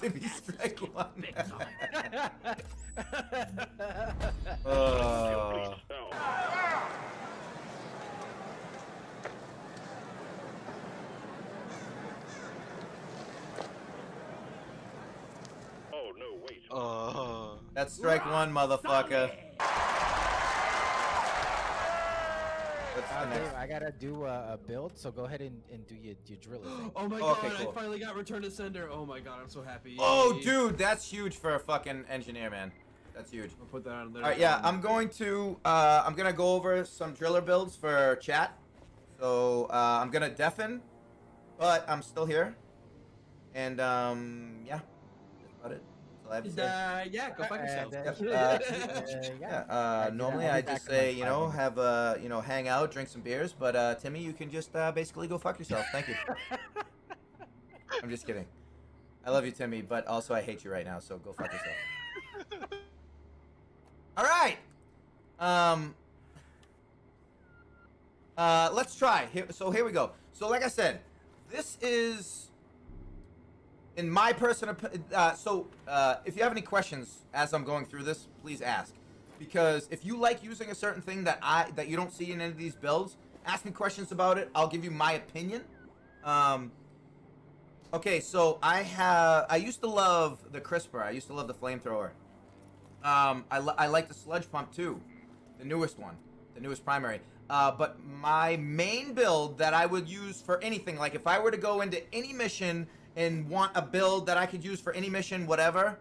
Timmy strike one. Oh no, wait. That's strike one, motherfucker. Dave, I gotta do a build, so go ahead and do your driller thing. Oh my Okay, god, cool. I finally got return to sender. Oh my god, I'm so happy. Oh, dude, that's huge for a fucking engineer, man. That's huge. I'll put that on there. All right, yeah, I'm gonna go over some driller builds for chat. So I'm gonna deafen, but I'm still here. And yeah, that's about it. That's all I have to say. Yeah, go fuck yourself. Normally I just say, you know, have you know, hang out, drink some beers, but Timmy, you can just basically go fuck yourself. Thank you. I'm just kidding. I love you, Timmy, but also I hate you right now, so go fuck yourself. All right. Let's try. Here we go. So like I said, this is in my personal if you have any questions as I'm going through this, please ask. Because if you like using a certain thing that you don't see in any of these builds, ask me questions about it. I'll give you my opinion. Okay, so I used to love the crisper. I used to love the flamethrower. I like the sludge pump too, the newest one, the newest primary. But my main build that I would use for anything, like if I were to go into any mission and want a build that I could use for any mission, whatever,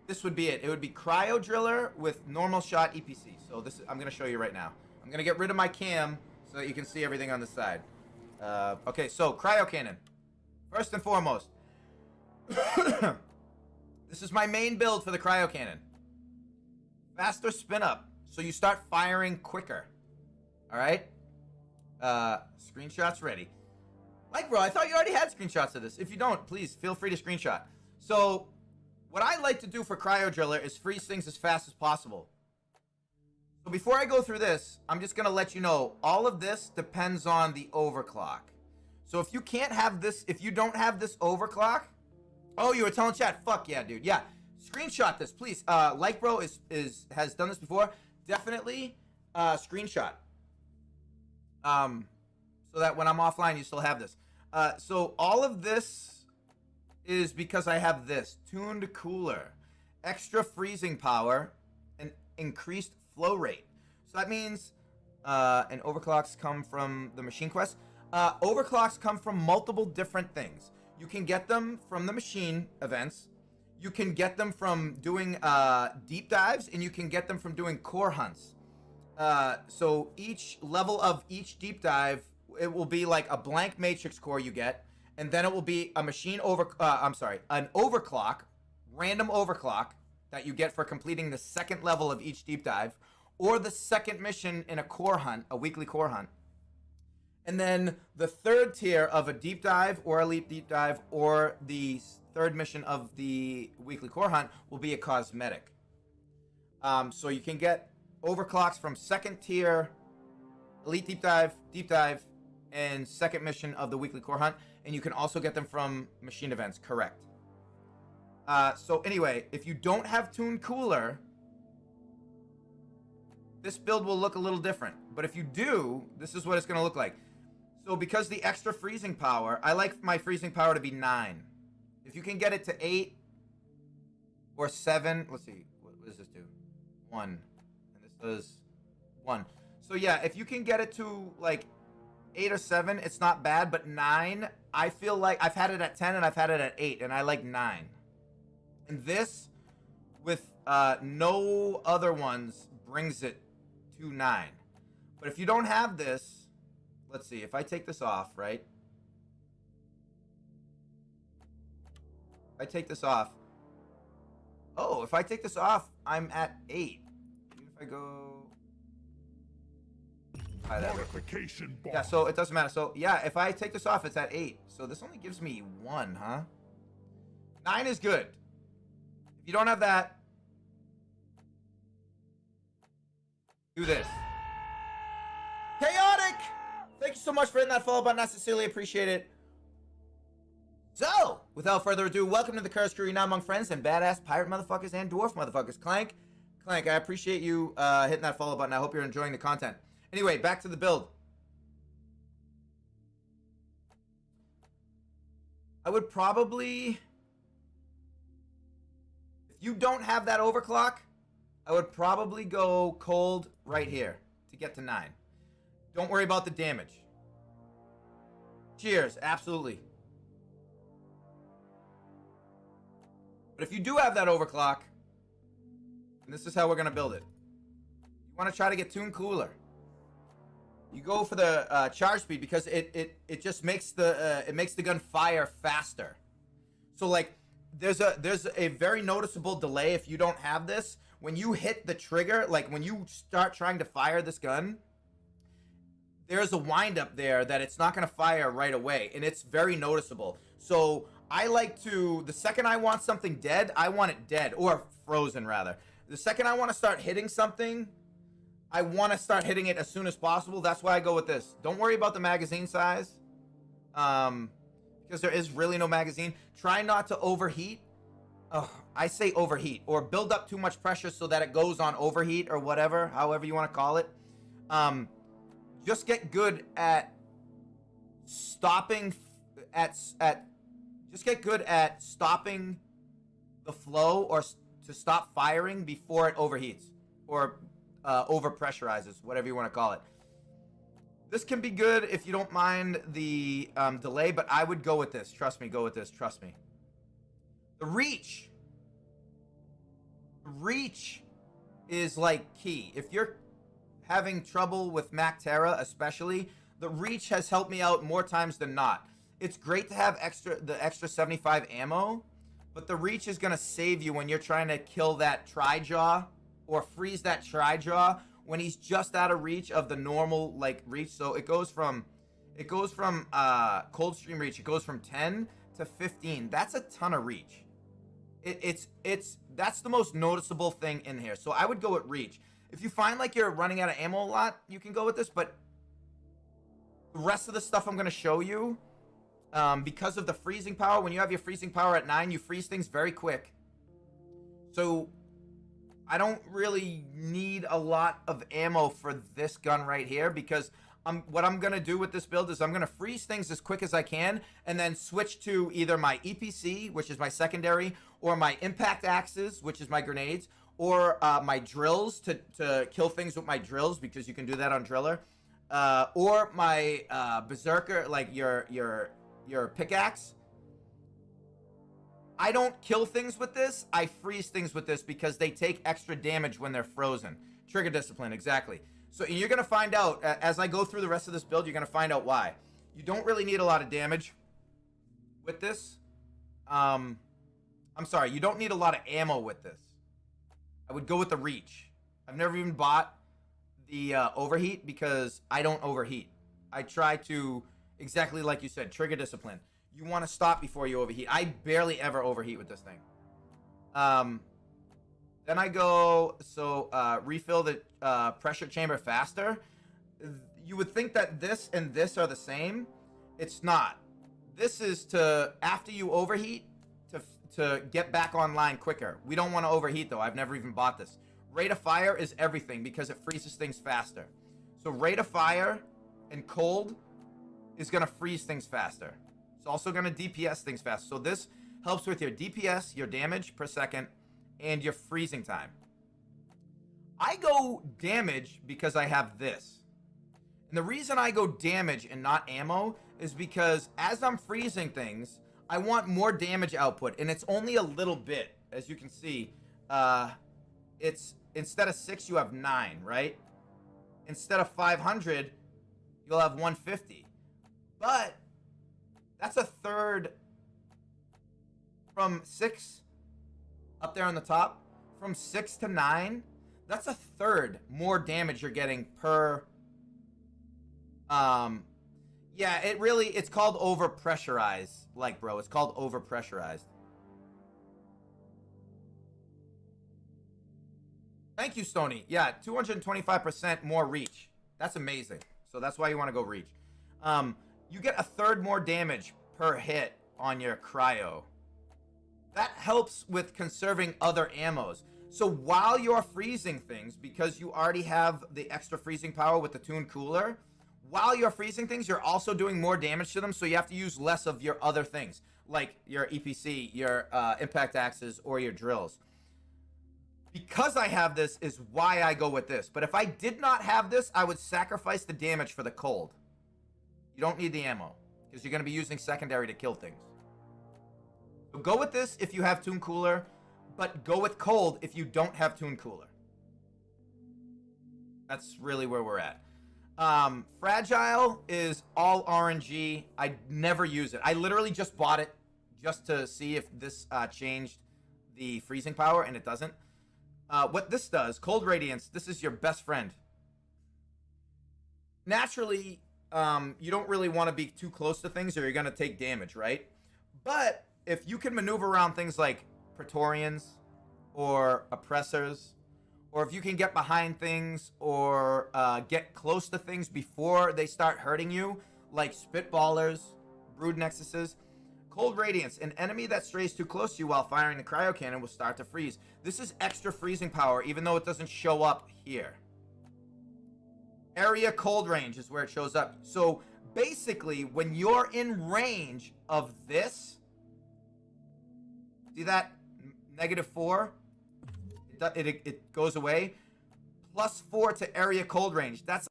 this would be it. It would be cryo driller with normal shot EPC. So I'm gonna show you right now. I'm gonna get rid of my cam so that you can see everything on the side. Okay, so cryo cannon. First and foremost, this is my main build for the cryo cannon. Faster spin up, so you start firing quicker. All right. Screenshots ready. Like, bro, I thought you already had screenshots of this. If you don't, please feel free to screenshot. So, what I like to do for cryo driller is freeze things as fast as possible. So before I go through this, I'm just gonna let you know all of this depends on the overclock. So if you can't have this, if you don't have this overclock, oh, you were telling chat, fuck yeah, dude, yeah. Screenshot this, please. Like bro has done this before. Definitely screenshot. So that when I'm offline, you still have this. So all of this is because I have this tuned cooler, extra freezing power, and increased flow rate. So that means and overclocks come from the machine quest. Overclocks come from multiple different things. You can get them from the machine events. You can get them from doing deep dives, and you can get them from doing core hunts. So each level of each deep dive, it will be like a blank matrix core you get, and then it will be a machine an overclock, random overclock that you get for completing the second level of each deep dive, or the second mission in a core hunt, a weekly core hunt. And then the third tier of a deep dive or elite deep dive or the third mission of the weekly core hunt will be a cosmetic. So you can get overclocks from second tier, elite deep dive, and second mission of the weekly core hunt. And you can also get them from machine events, correct. So anyway, if you don't have tuned cooler, this build will look a little different. But if you do, this is what it's going to look like. So because the extra freezing power, I like my freezing power to be 9. If you can get it to 8 or 7, let's see, what does this do? 1. And this does 1. So yeah, if you can get it to like 8 or 7, it's not bad, but 9, I feel like I've had it at 10 and I've had it at 8, and I like 9. And this, with no other ones, brings it to 9. But if you don't have this, let's see, if I take this off, right? If I take this off, oh, if I take this off, I'm at 8. Even if I go, Modification bomb. yeah, so it doesn't matter. So yeah, if I take this off, it's at 8. So this only gives me 1, huh? 9 is good. If you don't have that, do this. Chaotic! Thank you so much for hitting that follow button. I sincerely appreciate it. So, without further ado, welcome to the Curse Crew, now among friends and badass pirate motherfuckers and dwarf motherfuckers. Clank, I appreciate you hitting that follow button. I hope you're enjoying the content. Anyway, back to the build. I would probably, if you don't have that overclock, I would probably go cold right here to get to 9. Don't worry about the damage. Cheers, absolutely. But if you do have that overclock, and this is how we're going to build it. You want to try to get tuned cooler. You go for the charge speed because it just makes the gun fire faster. So like there's a very noticeable delay if you don't have this. When you hit the trigger, like when you start trying to fire this gun, there's a wind up there that it's not going to fire right away, and it's very noticeable. So I like to, the second I want something dead, I want it dead, or frozen rather. The second I want to start hitting something, I want to start hitting it as soon as possible. That's why I go with this. Don't worry about the magazine size, because there is really no magazine. Try not to overheat. I say overheat, or build up too much pressure so that it goes on overheat or whatever, however you want to call it. Just get good at stopping just get good at stopping the flow or to stop firing before it overheats or over pressurizes, whatever you want to call it. This can be good if you don't mind the delay, but I would go with this. Trust me, go with this. Trust me. The reach is like key. If you're having trouble with Mac Terra especially, the reach has helped me out more times than not. It's great to have the extra 75 ammo, but the reach is going to save you when you're trying to kill that tri-jaw or freeze that tri-jaw when he's just out of reach of the normal like reach. So it goes from Coldstream reach, it goes from 10 to 15. That's a ton of reach. That's the most noticeable thing in here. So I would go with reach. If you find like you're running out of ammo a lot, you can go with this, but the rest of the stuff I'm going to show you, because of the freezing power, when you have your freezing power at 9, you freeze things very quick. So I don't really need a lot of ammo for this gun right here, because what I'm going to do with this build is I'm going to freeze things as quick as I can and then switch to either my EPC, which is my secondary, or my impact axes, which is my grenades, or my drills to kill things with my drills, because you can do that on driller, or my berserker, like your pickaxe. I don't kill things with this. I freeze things with this because they take extra damage when they're frozen. Trigger discipline, exactly. So you're going to find out, as I go through the rest of this build, you're going to find out why. You don't really need a lot of damage with this. I'm sorry, you don't need a lot of ammo with this. I would go with the reach. I've never even bought the overheat because I don't overheat. I try to, exactly like you said, trigger discipline. You want to stop before you overheat. I barely ever overheat with this thing. Then I go, refill the pressure chamber faster. You would think that this and this are the same. It's not. This is to, after you overheat, to get back online quicker. We don't want to overheat though. I've never even bought this. Rate of fire is everything because it freezes things faster. So rate of fire and cold is going to freeze things faster. It's also going to DPS things faster. So this helps with your DPS, your damage per second, and your freezing time. I go damage because I have this. And the reason I go damage and not ammo is because as I'm freezing things, I want more damage output, and it's only a little bit. As you can see, it's instead of 6, you have 9, right? Instead of 500, you'll have 150. But that's a third from 6 up there on the top. From 6 to 9, that's a third more damage you're getting per. Yeah, it's called over pressurized. Like, bro, it's called over pressurized. Thank you, Stony. Yeah, 225% more reach. That's amazing. So that's why you want to go reach. You get a third more damage per hit on your cryo. That helps with conserving other ammos. So while you're freezing things, because you already have the extra freezing power with the tuned cooler, while you're freezing things, you're also doing more damage to them, so you have to use less of your other things, like your EPC, your impact axes, or your drills. Because I have this is why I go with this. But if I did not have this, I would sacrifice the damage for the cold. You don't need the ammo, because you're going to be using secondary to kill things. So go with this if you have Toon Cooler, but go with cold if you don't have Toon Cooler. That's really where we're at. Fragile is all RNG. I never use it. I literally just bought it just to see if this changed the freezing power, and it doesn't. What this does, Cold Radiance, this is your best friend. Naturally, you don't really want to be too close to things or you're going to take damage, right? But if you can maneuver around things like Praetorians or Oppressors, or if you can get behind things or get close to things before they start hurting you, like Spitballers, Brood Nexuses, Cold Radiance, an enemy that strays too close to you while firing the Cryo Cannon will start to freeze. This is extra freezing power, even though it doesn't show up here. Area Cold Range is where it shows up. So basically, when you're in range of this, see that -4? It goes away. +4 to area cold range. That's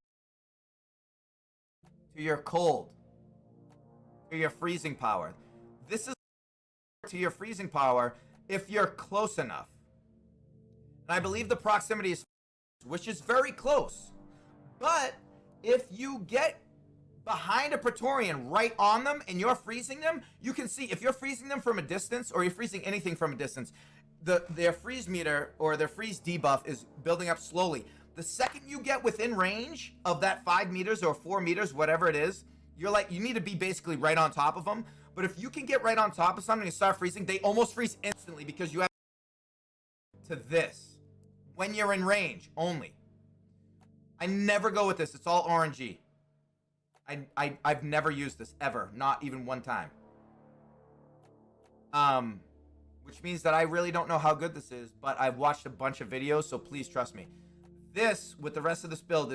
to your cold, to your freezing power. This is to your freezing power if you're close enough. And I believe the proximity is, which is very close. But if you get behind a Praetorian right on them and you're freezing them, you can see if you're freezing them from a distance or you're freezing anything from a distance, their freeze meter or their freeze debuff is building up slowly. The second you get within range of that 5 meters or 4 meters, whatever it is, you need to be basically right on top of them. But if you can get right on top of something and start freezing, they almost freeze instantly because you have to this when you're in range only. I never go with this. It's all RNG. I've never used this ever, not even one time. Which means that I really don't know how good this is, but I've watched a bunch of videos, so please trust me. This, with the rest of this build,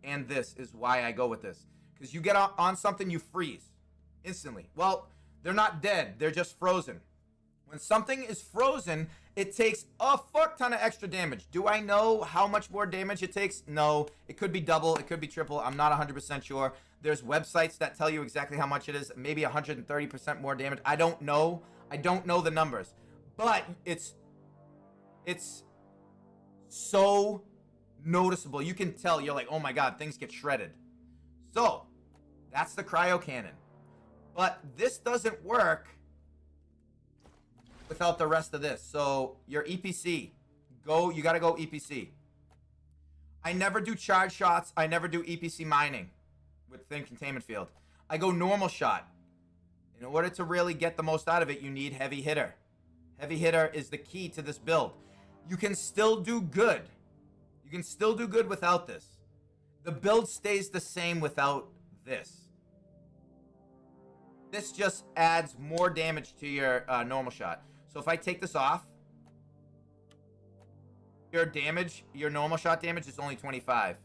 and this is why I go with this. Because you get on something, you freeze instantly. Well, they're not dead. They're just frozen. When something is frozen, it takes a fuck ton of extra damage. Do I know how much more damage it takes? No. It could be double. It could be triple. I'm not 100% sure. There's websites that tell you exactly how much it is. Maybe 130% more damage. I don't know. I don't know the numbers. But it's so noticeable. You can tell. You're like, oh my god, things get shredded. So, that's the Cryo Cannon. But this doesn't work without the rest of this. So, your EPC. You gotta go EPC. I never do charge shots. I never do EPC mining with Thin Containment Field. I go normal shot. In order to really get the most out of it, you need Heavy Hitter. Heavy Hitter is the key to this build. You can still do good. You can still do good without this. The build stays the same without this. This just adds more damage to your normal shot. So if I take this off, your normal shot damage is only 25.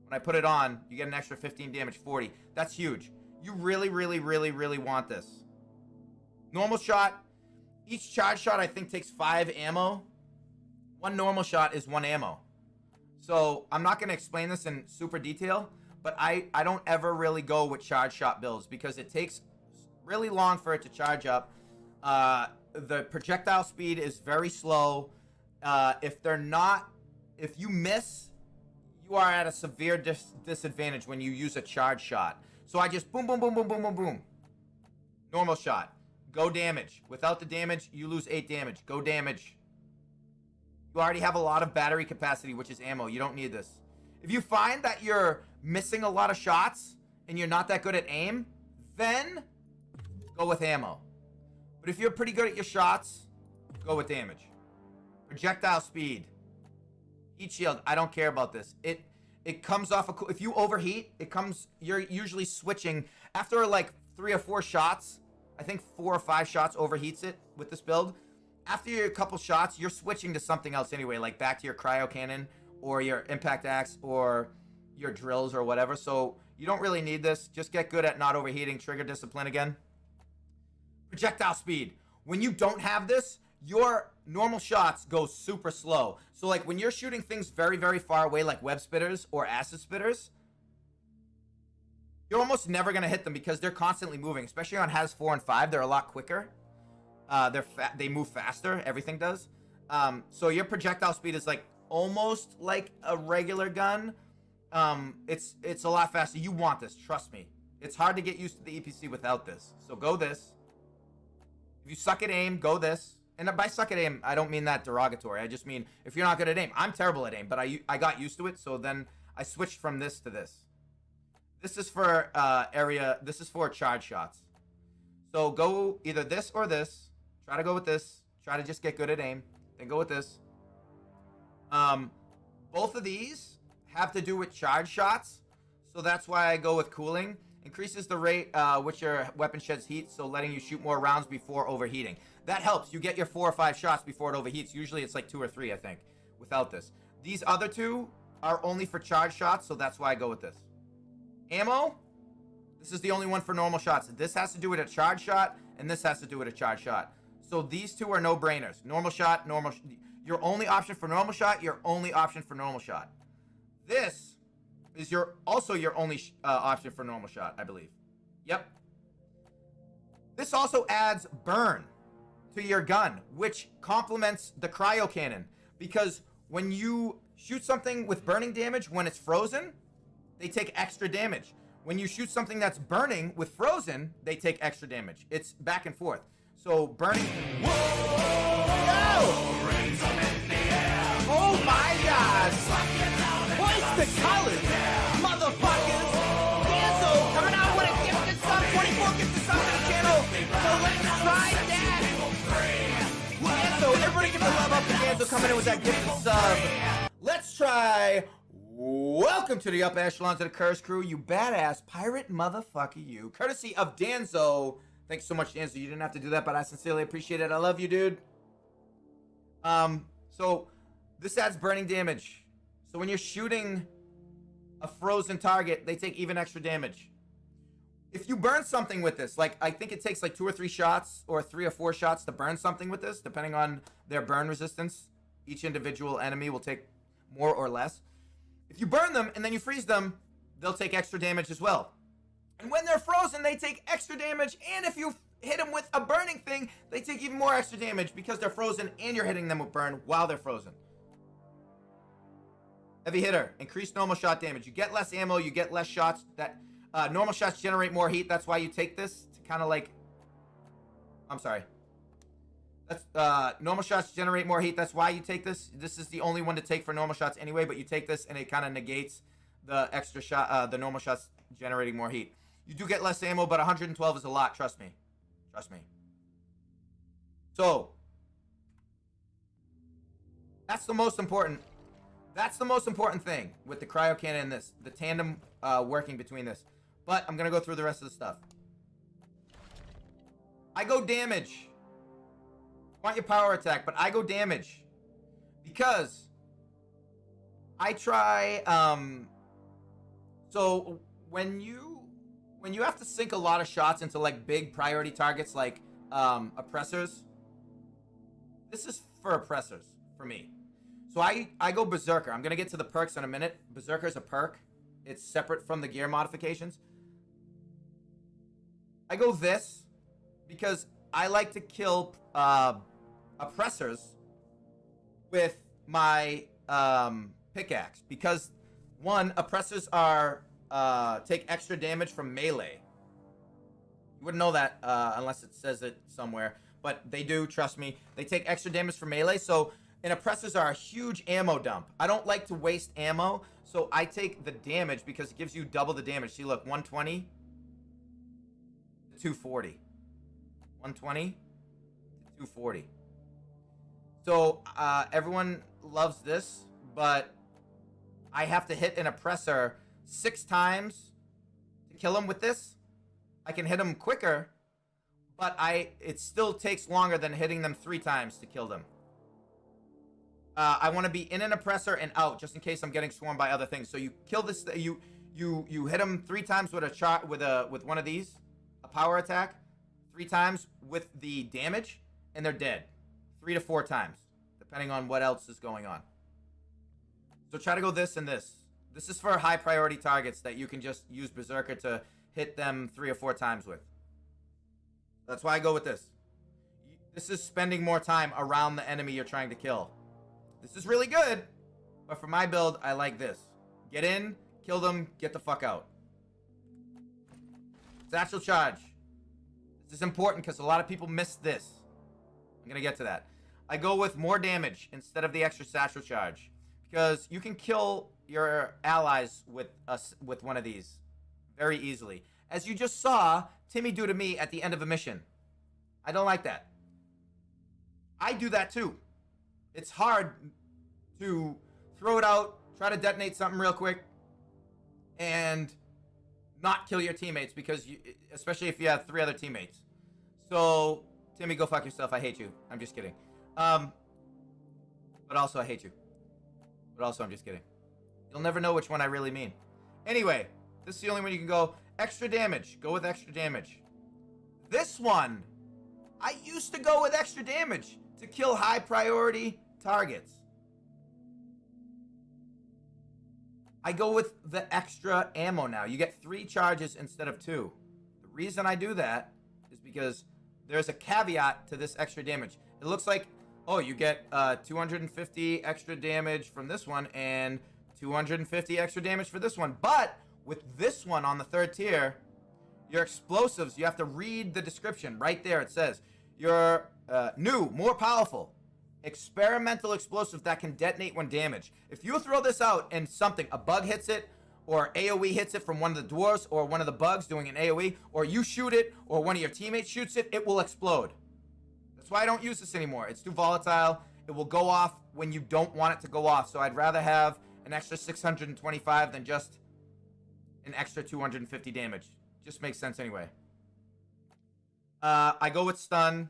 When I put it on, you get an extra 15 damage, 40. That's huge. You really, really, really, really want this. Normal shot. Each charge shot, I think, takes 5 ammo. One normal shot is 1 ammo. So, I'm not going to explain this in super detail, but I don't ever really go with charge shot builds because it takes really long for it to charge up. The projectile speed is very slow. If you miss, you are at a severe disadvantage when you use a charge shot. So I just boom, boom, boom, boom, boom, boom, boom. Normal shot. Go damage. Without the damage, you lose 8 damage. Go damage. You already have a lot of battery capacity, which is ammo. You don't need this. If you find that you're missing a lot of shots and you're not that good at aim, then go with ammo. But if you're pretty good at your shots, go with damage. Projectile speed. Heat shield. I don't care about this. It comes off a... If you overheat, you're usually switching. After like 3 or 4 shots, I think 4 or 5 shots overheats it with this build. After your couple shots, you're switching to something else anyway, like back to your Cryo Cannon or your Impact Axe or your drills or whatever. So you don't really need this. Just get good at not overheating. Trigger discipline again. Projectile speed. When you don't have this, your normal shots go super slow. So like when you're shooting things very, very far away, like web spitters or acid spitters, you're almost never going to hit them because they're constantly moving. Especially on Has 4 and 5, they're a lot quicker. They move faster. Everything does. So your projectile speed is like almost like a regular gun. It's a lot faster. You want this, trust me. It's hard to get used to the EPC without this. So go this. If you suck at aim, go this. And by suck at aim, I don't mean that derogatory. I just mean if you're not good at aim. I'm terrible at aim, but I got used to it. So then I switched from this to this. This is for this is for charge shots. So go either this or this. Try to go with this. Try to just get good at aim. Then go with this. Both of these have to do with charge shots. So that's why I go with cooling. Increases the rate which your weapon sheds heat, so letting you shoot more rounds before overheating. That helps. You get your 4 or 5 shots before it overheats. Usually it's like 2 or 3, I think, without this. These other two are only for charge shots, so that's why I go with this. Ammo. This is the only one for normal shots. This has to do with a charge shot, and this has to do with a charge shot. So these two are no-brainers. Normal shot, your only option for normal shot, your only option for normal shot. This is also your only option for normal shot, I believe. Yep. This also adds burn to your gun, which complements the Cryo Cannon. Because when you shoot something with burning damage, when it's frozen, they take extra damage. When you shoot something that's burning with frozen, they take extra damage. It's back and forth. So burning... Whoa! Oh my God! Hoist the colors, motherfuckers! Danzo coming out with a gifted sub, 24 gifted subs to the channel. So let's try that. Danzo, everybody give the love up to Danzo coming in with that gifted sub. Let's try. Welcome to the upper echelons of the Curse Crew, you badass pirate motherfucker, you. Courtesy of Danzo. Thanks so much, Danzo. You didn't have to do that, but I sincerely appreciate it. I love you, dude. So this adds burning damage. So when you're shooting a frozen target, they take even extra damage. If you burn something with this, like I think it takes like 2 or 3 shots or 3 or 4 shots to burn something with this, depending on their burn resistance. Each individual enemy will take more or less. If you burn them and then you freeze them, they'll take extra damage as well. And when they're frozen, they take extra damage. And if you hit them with a burning thing, they take even more extra damage because they're frozen and you're hitting them with burn while they're frozen. Heavy hitter, increased normal shot damage. You get less ammo, you get less shots. That normal shots generate more heat. That's why you take this to kind of like... I'm sorry. That's normal shots generate more heat. That's why you take this. This is the only one to take for normal shots anyway, but you take this and it kind of negates the extra shot, the normal shots generating more heat. You do get less ammo, but 112 is a lot. Trust me. Trust me. So, that's the most important... That's the most important thing with the Cryo Cannon and this. The tandem working between this. But I'm going to go through the rest of the stuff. I go damage. I want your power attack, but I go damage. Because I try... so when you have to sink a lot of shots into like big priority targets like oppressors. This is for oppressors for me. So I go Berserker. I'm going to get to the perks in a minute. Berserker is a perk. It's separate from the gear modifications. I go this because I like to kill oppressors with my pickaxe. Because, one, oppressors are take extra damage from melee. You wouldn't know that unless it says it somewhere. But they do, trust me. They take extra damage from melee, so... And oppressors are a huge ammo dump. I don't like to waste ammo, so I take the damage because it gives you double the damage. See, look, 120 to 240. 120 to 240. So, everyone loves this, but I have to hit an oppressor 6 times to kill him with this. I can hit him quicker, but it still takes longer than hitting them 3 times to kill them. I want to be in an oppressor and out, just in case I'm getting swarmed by other things. So you kill this, you hit them 3 times with a shot, with one of these, a power attack, 3 times with the damage, and they're dead. 3 to 4 times, depending on what else is going on. So try to go this and this. This is for high priority targets that you can just use Berserker to hit them 3 or 4 times with. That's why I go with this. This is spending more time around the enemy you're trying to kill. This is really good, but for my build, I like this. Get in, kill them, get the fuck out. Satchel Charge. This is important because a lot of people miss this. I'm going to get to that. I go with more damage instead of the extra Satchel Charge, because you can kill your allies with one of these very easily. As you just saw Timmy do to me at the end of a mission. I don't like that. I do that too. It's hard to throw it out, try to detonate something real quick, and not kill your teammates, because especially if you have 3 other teammates. So, Timmy, go fuck yourself. I hate you. I'm just kidding. But also, I hate you. But also, I'm just kidding. You'll never know which one I really mean. Anyway, this is the only one you can go. Extra damage. Go with extra damage. This one, I used to go with extra damage to kill high priority targets. I go with the extra ammo now. You get 3 charges instead of 2. The reason I do that is because there's a caveat to this extra damage. It looks like, oh, you get 250 extra damage from this one and 250 extra damage for this one. But with this one on the 3rd tier, your explosives, you have to read the description. Right there it says, your new, more powerful, experimental explosive that can detonate when damaged. If you throw this out and a bug hits it, or AoE hits it from one of the dwarves, or one of the bugs doing an AoE, or you shoot it, or one of your teammates shoots it, it will explode. That's why I don't use this anymore. It's too volatile. It will go off when you don't want it to go off. So I'd rather have an extra 625 than just an extra 250 damage. Just makes sense anyway. I go with stun,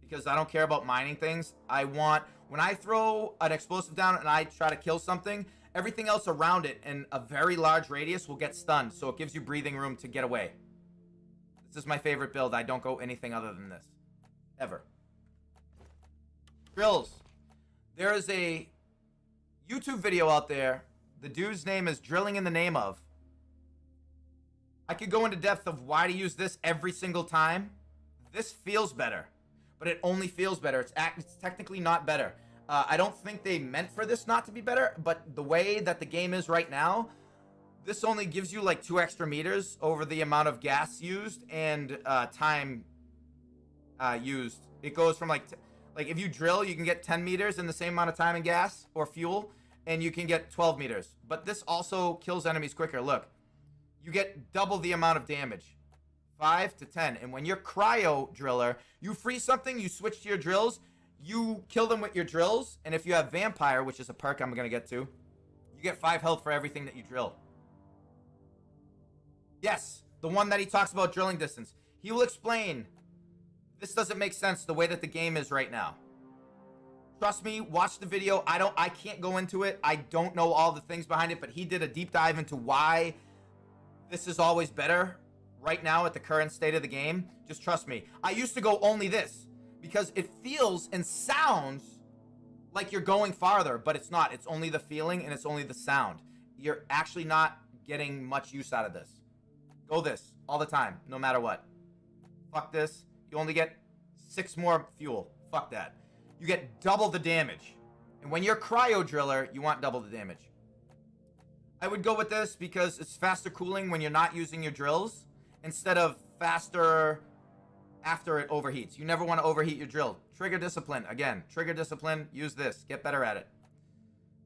because I don't care about mining things. When I throw an explosive down and I try to kill something, everything else around it in a very large radius will get stunned, so it gives you breathing room to get away. This is my favorite build. I don't go anything other than this. Ever. Drills. There is a YouTube video out there. The dude's name is Drilling in the Name of. I could go into depth of why to use this every single time. This feels better, but it only feels better. It's technically not better. I don't think they meant for this not to be better, but the way that the game is right now, this only gives you like 2 extra meters over the amount of gas used and time used. It goes from like if you drill, you can get 10 meters in the same amount of time and gas or fuel, and you can get 12 meters. But this also kills enemies quicker. Look, you get double the amount of damage. 5 to 10. And when you're cryo driller, you freeze something, you switch to your drills, you kill them with your drills, and if you have vampire, which is a perk I'm going to get to, you get 5 health for everything that you drill. Yes, the one that he talks about drilling distance. He will explain. This doesn't make sense the way that the game is right now. Trust me, watch the video. I can't go into it. I don't know all the things behind it, but he did a deep dive into why this is always better right now at the current state of the game. Just trust me. I used to go only this because it feels and sounds like you're going farther, but it's not. It's only the feeling and it's only the sound. You're actually not getting much use out of this. Go this all the time, no matter what. Fuck this. You only get 6 more fuel. Fuck that. You get double the damage. And when you're cryo driller, you want double the damage. I would go with this because it's faster cooling when you're not using your drills, instead of faster after it overheats. You never want to overheat your drill. Trigger discipline. Again, trigger discipline. Use this. Get better at it.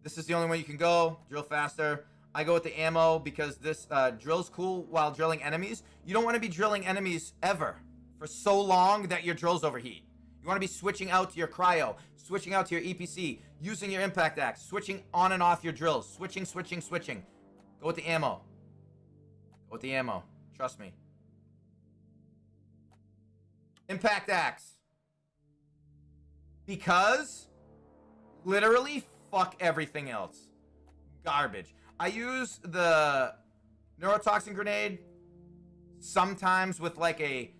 This is the only way you can go. Drill faster. I go with the ammo because this drills cool while drilling enemies. You don't want to be drilling enemies ever for so long that your drills overheat. You want to be switching out to your cryo, switching out to your EPC, using your impact axe, switching on and off your drills, switching. Go with the ammo. Go with the ammo. Trust me. Impact Axe. Because literally fuck everything else. Garbage. I use the neurotoxin grenade sometimes with like a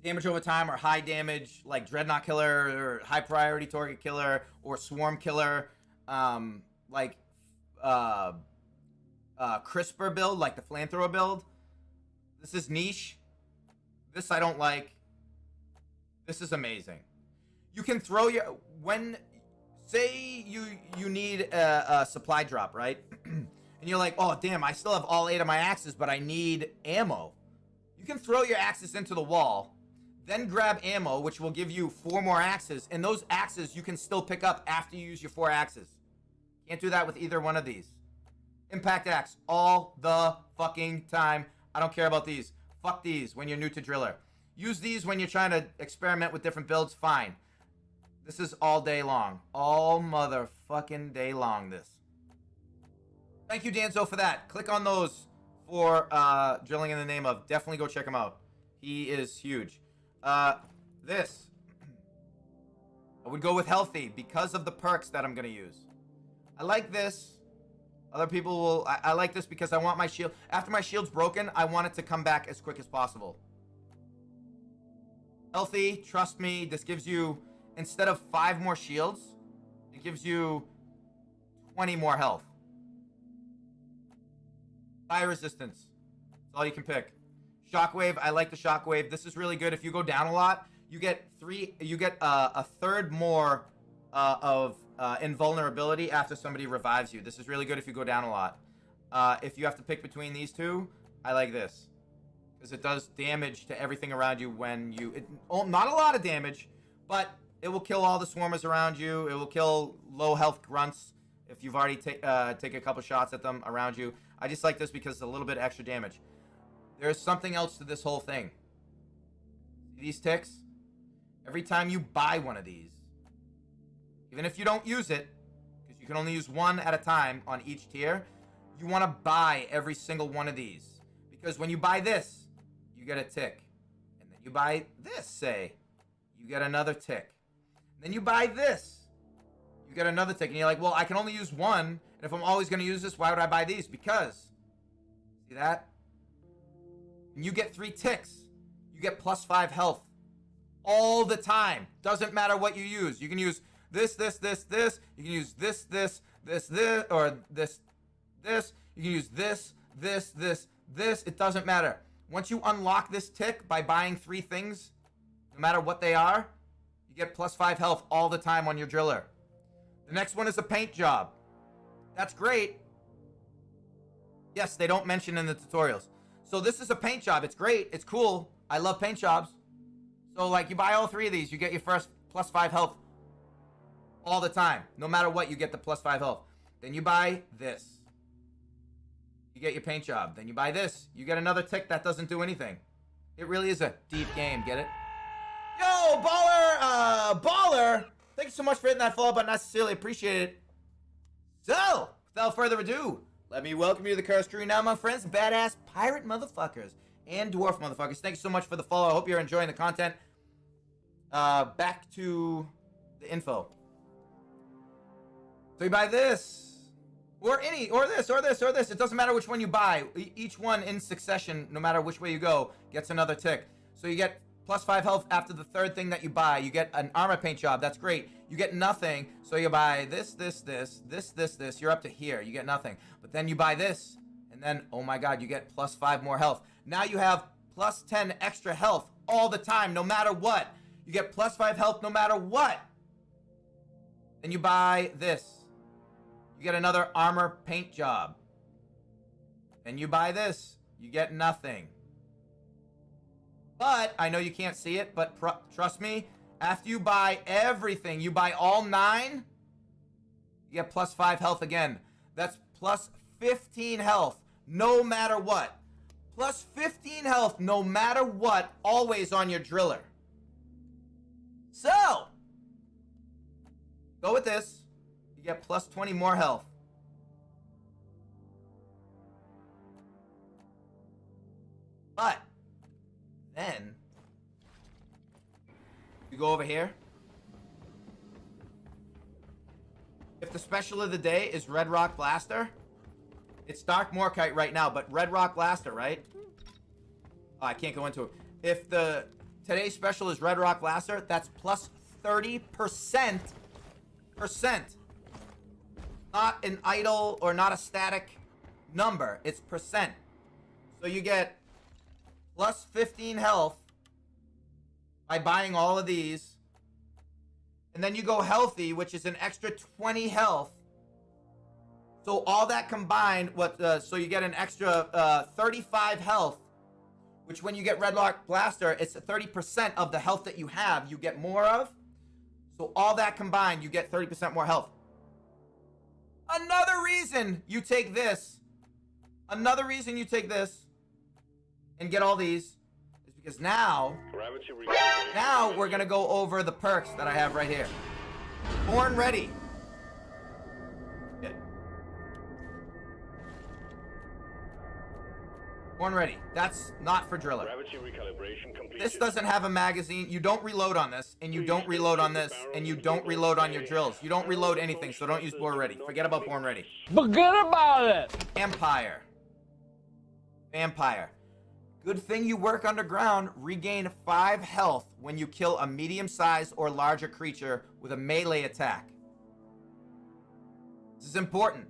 damage over time or high damage like dreadnought killer or high priority target killer or swarm killer, like crisper build, like the flamethrower build. This is niche. This I don't like. This is amazing. You can throw your, when say you need a supply drop, right? And you're like, oh damn, I still have all 8 of my axes, but I need ammo. You can throw your axes into the wall, then grab ammo, which will give you 4 more axes, and those axes you can still pick up after you use your 4 axes. Can't do that with either one of these. Impact Axe all the fucking time. I don't care about these. Fuck these when you're new to Driller. Use these when you're trying to experiment with different builds, fine. This is all day long. All motherfucking day long, this. Thank you, Danzo, for that. Click on those for Drilling in the Name of. Definitely go check him out. He is huge. This. I would go with Healthy because of the perks that I'm going to use. I like this. Other people will... I like this because I want my shield... After my shield's broken, I want it to come back as quick as possible. Healthy, trust me, this gives you... Instead of 5 more shields, it gives you 20 more health. Fire resistance. That's all you can pick. Shockwave, I like the shockwave. This is really good. If you go down a lot, you get a third more of invulnerability after somebody revives you. This is really good if you go down a lot. If you have to pick between these two, I like this. Because it does damage to everything around you when you... not a lot of damage, but it will kill all the swarmers around you. It will kill low health grunts if you've already take a couple shots at them around you. I just like this because it's a little bit extra damage. There's something else to this whole thing. See these ticks? Every time you buy one of these, even if you don't use it, because you can only use one at a time on each tier, you want to buy every single one of these. Because when you buy this, you get a tick. And then you buy this, say, you get another tick. And then you buy this, you get another tick. And you're like, well, I can only use one. And if I'm always going to use this, why would I buy these? Because, see that? And you get 3 ticks. You get +5 health all the time. Doesn't matter what you use. You can use this, this, this, this. You can use this, this, this, this, or this, this. You can use this, this, this, this. It doesn't matter. Once you unlock this tick by buying 3 things, no matter what they are, you get +5 health all the time on your driller. The next one is a paint job. That's great. Yes, they don't mention in the tutorials. So this is a paint job. It's great. It's cool. I love paint jobs. So like you buy all 3 of these, you get your first +5 health all the time. No matter what, you get the +5 health. Then you buy this. You get your paint job. Then you buy this. You get another tick that doesn't do anything. It really is a deep game. Get it? Yo, Baller! Baller! Thank you so much for hitting that follow button. I sincerely appreciate it. So, without further ado, let me welcome you to the Curse Crew now, my friends, badass pirate motherfuckers and dwarf motherfuckers. Thank you so much for the follow. I hope you're enjoying the content. Back to the info. So you buy this, or this, or this, or this. It doesn't matter which one you buy. Each one in succession, no matter which way you go, gets another tick. So you get +5 health after the 3rd thing that you buy. You get an armor paint job. That's great. You get nothing. So you buy this, this, this, this, this, this. You're up to here. You get nothing. But then you buy this. And then, oh my god, you get +5 more health. Now you have +10 extra health all the time, no matter what. You get +5 health no matter what. Then you buy this. You get another armor paint job. Then you buy this. You get nothing. But, I know you can't see it, but trust me, after you buy everything, you buy all 9, you get +5 health again. That's +15 health, no matter what. +15 health, no matter what, always on your driller. So, go with this. You get +20 more health. But, then, You go over here. If the special of the day is Red Rock Blaster, it's Dark Morkite right now, but Red Rock Blaster, right? Oh, I can't go into it. If today's special is Red Rock Blaster, that's plus 30%. Not an idle or not a static number. It's percent. So you get plus 15 health by buying all of these. And then you go healthy, which is an extra 20 health. So all that combined, so you get an extra 35 health, which when you get Red Rock Blaster, it's 30% of the health that you have, you get more of. So all that combined, you get 30% more health. Another reason you take this, and get all these, is because now we're gonna go over the perks that I have right here. Born Ready. Good. Born Ready. That's not for Driller. This doesn't have a magazine. You don't reload on this, and you don't reload on this, and you don't reload on your drills. You don't reload anything, so don't use Born Ready. Forget about Born Ready. Forget about it! Vampire. Good thing you work underground. Regain 5 health when you kill a medium-sized or larger creature with a melee attack. This is important,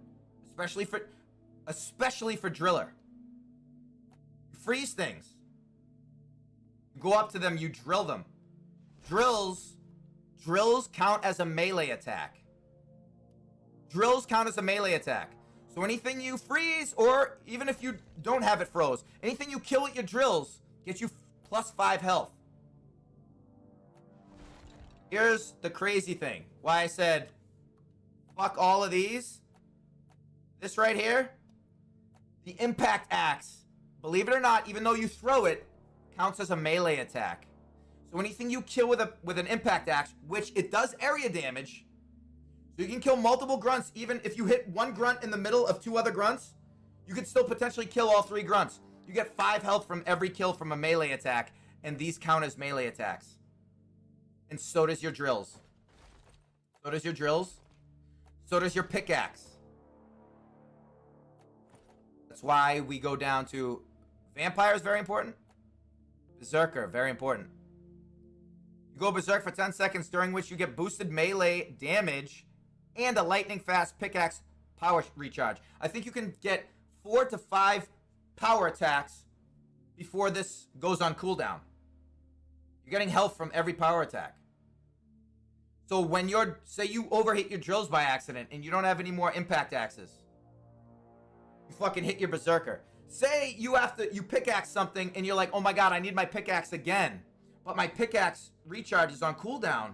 especially for Driller. You freeze things. You go up to them, you drill them. Drills count as a melee attack. So anything you freeze, or even if you don't have it froze, anything you kill with your drills gets you plus 5 health. Here's the crazy thing. Why I said, fuck all of these. This right here, the impact axe, believe it or not, even though you throw it, counts as a melee attack. So anything you kill with an impact axe, which it does area damage, so you can kill multiple grunts. Even if you hit one grunt in the middle of 2 other grunts, you could still potentially kill all 3 grunts. You get 5 health from every kill from a melee attack, and these count as melee attacks. And so does your drills. So does your pickaxe. That's why we go down to Vampire is very important. Berserker, very important. You go Berserk for 10 seconds, during which you get boosted melee damage and a lightning fast pickaxe power recharge. I think you can get 4 to 5 power attacks before this goes on cooldown. You're getting health from every power attack. So when say you overhit your drills by accident and you don't have any more impact axes, you fucking hit your Berserker. Say you pickaxe something and you're like, oh my god, I need my pickaxe again, but my pickaxe recharge is on cooldown.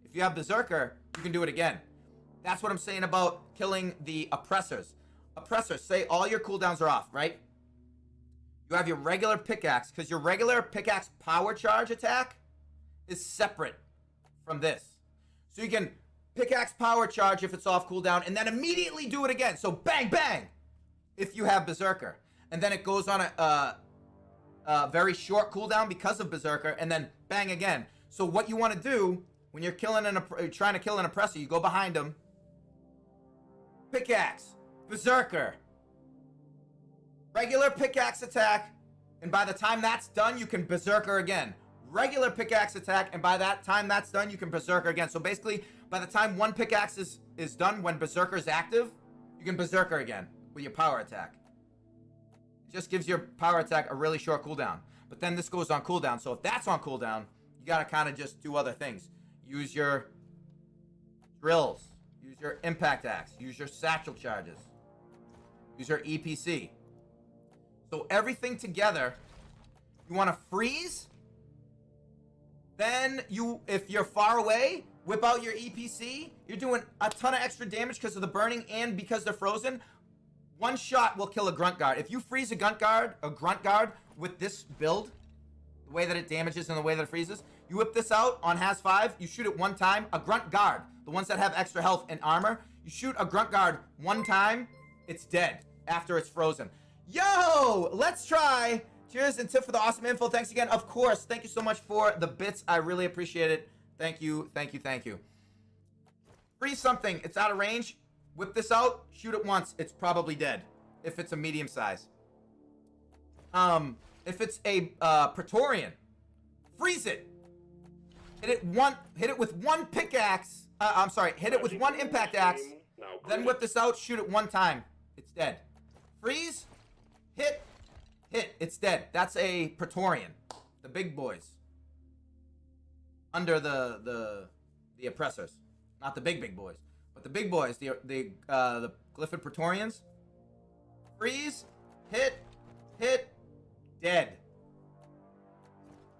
If you have Berserker, you can do it again. That's what I'm saying about killing the oppressors. Oppressors, say all your cooldowns are off, right? You have your regular pickaxe, because your regular pickaxe power charge attack is separate from this. So you can pickaxe power charge if it's off cooldown, and then immediately do it again. So bang, bang, if you have Berserker. And then it goes on a very short cooldown because of Berserker, and then bang again. So what you want to do when you're trying to kill an oppressor, you go behind them, pickaxe, Berserker, regular pickaxe attack, and by the time that's done, you can Berserker again. Regular pickaxe attack, and by that time that's done, you can Berserker again. So basically, by the time one pickaxe is done, when Berserker is active, you can Berserker again with your power attack. It just gives your power attack a really short cooldown. But then this goes on cooldown, so if that's on cooldown, you gotta kind of just do other things. Use your drills. Use your impact axe. Use your satchel charges. Use your EPC. So everything together, you want to freeze. Then if you're far away, whip out your EPC. You're doing a ton of extra damage because of the burning and because they're frozen. One shot will kill a grunt guard. If you freeze a grunt guard with this build, the way that it damages and the way that it freezes, you whip this out on Has 5, you shoot it one time, a grunt guard, the ones that have extra health and armor, you shoot a grunt guard one time, it's dead after it's frozen. Yo, let's try. Cheers and tip for the awesome info. Thanks again. Of course, thank you so much for the bits. I really appreciate it. Thank you, thank you, thank you. Freeze something. It's out of range. Whip this out. Shoot it once. It's probably dead. If it's a medium size. If it's a Praetorian, freeze it. Hit it with one pickaxe. I'm sorry. Hit it with one impact axe. Then whip this out. Shoot it one time. It's dead. Freeze. Hit. It's dead. That's a Praetorian. The big boys. Under the oppressors. Not the big boys. But the big boys. The Glyphid Praetorians. Freeze. Hit. Dead.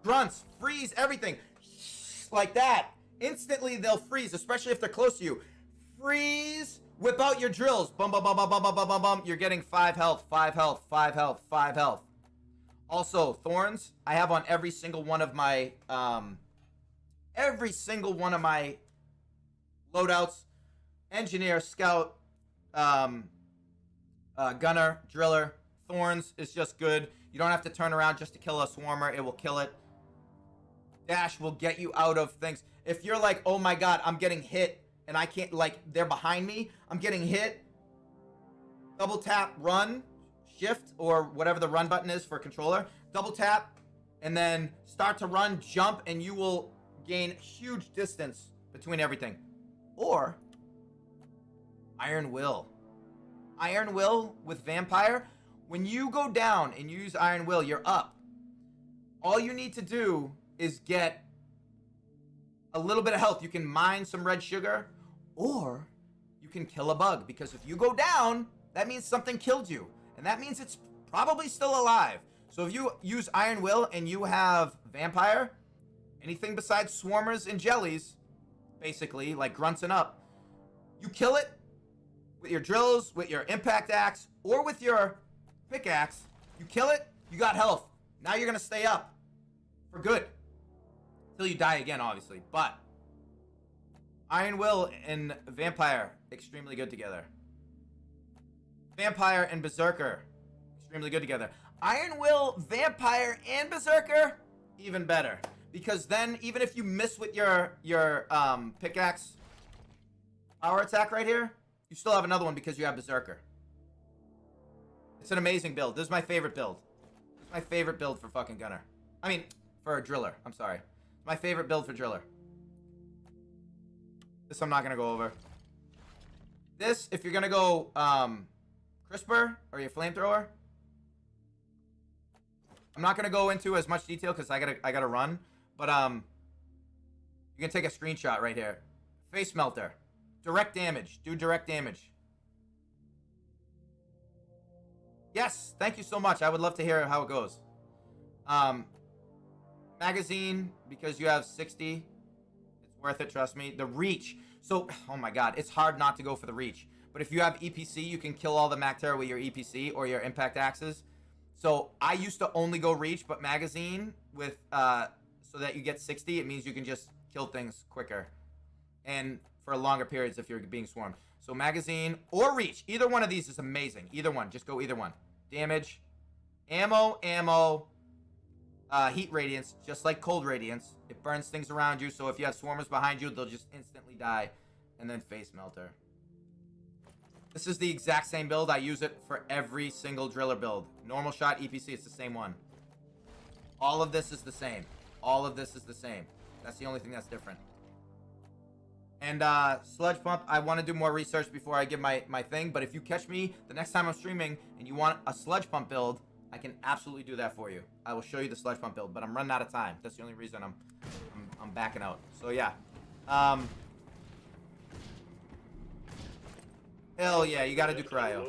Grunts. Freeze everything. Like that. Instantly they'll freeze. Especially if they're close to you. Freeze. Whip out your drills. Bum, bum, bum, bum, bum, bum, bum, bum, bum. You're getting 5 health, 5 health, 5 health, 5 health. Also, thorns. I have on every single one of my, loadouts. Engineer, scout, gunner, driller. Thorns is just good. You don't have to turn around just to kill a swarmer. It will kill it. Dash will get you out of things. If you're like, oh my god, I'm getting hit. And I can't, like, they're behind me. I'm getting hit. Double tap, run, shift, or whatever the run button is for a controller. Double tap, and then start to run, jump, and you will gain huge distance between everything. Or, Iron Will. Iron Will with Vampire. When you go down and use Iron Will, you're up. All you need to do is get a little bit of health. You can mine some red sugar, or you can kill a bug, because if you go down, that means something killed you, and that means it's probably still alive. So if you use Iron Will and you have Vampire, anything besides swarmers and jellies, basically, like grunts and up, you kill it with your drills, with your impact axe, or with your pickaxe. You kill it, you got health. Now you're gonna stay up for good. Till you die again, obviously. But Iron Will and Vampire, extremely good together. Vampire and Berserker, extremely good together. Iron Will, Vampire, and Berserker, even better. Because then, even if you miss with your pickaxe power attack right here, you still have another one because you have Berserker. It's an amazing build. This is my favorite build. This is my favorite build for fucking Gunner. I mean, for a Driller. I'm sorry. My favorite build for Driller. This I'm not going to go over. This, if you're going to go Crisper or your Flamethrower, I'm not going to go into as much detail because I gotta run. But you can take a screenshot right here. Face Melter. Direct damage. Do direct damage. Yes, thank you so much. I would love to hear how it goes. Magazine, because you have 60. It's worth it, trust me. The reach. So, oh my god, it's hard not to go for the reach. But if you have EPC, you can kill all the Mactera with your EPC or your impact axes. So, I used to only go reach, but magazine with, so that you get 60, it means you can just kill things quicker. And for longer periods if you're being swarmed. So, magazine or reach. Either one of these is amazing. Either one. Just go either one. Damage. Ammo. Heat radiance, just like cold radiance. It burns things around you, so if you have swarmers behind you, they'll just instantly die. And then face melter. This is the exact same build. I use it for every single driller build. Normal shot, EPC, it's the same one. All of this is the same. All of this is the same. That's the only thing that's different. And sludge pump, I want to do more research before I give my thing, but if you catch me the next time I'm streaming and you want a sludge pump build, I can absolutely do that for you. I will show you the sludge pump build, but I'm running out of time. That's the only reason I'm backing out. So yeah. Hell yeah, you gotta do cryo.